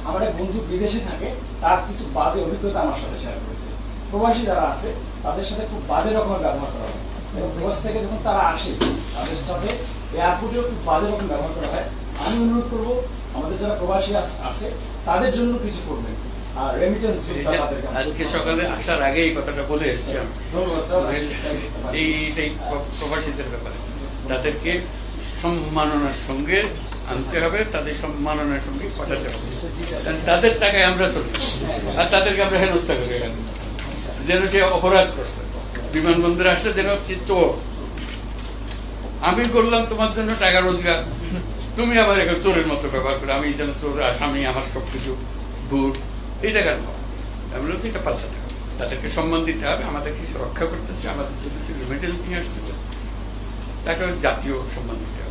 আমার এক বন্ধু বিদেশে থাকে, তার কিছু বাজে অভিজ্ঞতা আমার সাথে শেয়ার করেছে। প্রবাসী যারা আছে তাদের সাথে খুব বাজে রকমের ব্যবহার করা হয়, এবং প্রবাস থেকে যখন তারা আসে তাদের সাথে এয়ারপোর্টেও খুব বাজে রকম ব্যবহার করা হয়। আমি অনুরোধ করবো আমাদের যারা প্রবাসী আছে তাদের জন্য কিছু করবেন। আর রেমিটেন্স আজকে সকালে আসার আগে এই কথাটা বলে এসছি আমি, এইটাই প্রবাসীদের ব্যাপারে তাদেরকে সম্মাননার সঙ্গে আনতে হবে, তাদের সম্মাননার সঙ্গে পাঠাতে হবে। তাদের টাকায় আমরা চলি, আর তাদেরকে আমরা হেনস্থা করি যেন সে অপরাধ করছে। বিমানবন্দরে আসছে যেন হচ্ছে চোর। আমি করলাম তোমার জন্য টাকা রোজগার, তুমি আবার এখন চোরের মতো ব্যবহার করে আমি যেন চোর, আসামি, আমার সবকিছু ভুল, এই টাকার নয়। আমরা এটা পাল্টাতে হবে, তাদেরকে সম্মান দিতে হবে। আমাদেরকে রক্ষা করতেছে, আমাদের জন্য রেমিটেন্স নিয়ে আসতেছে, তাকে জাতীয় সম্মান দিতে হবে।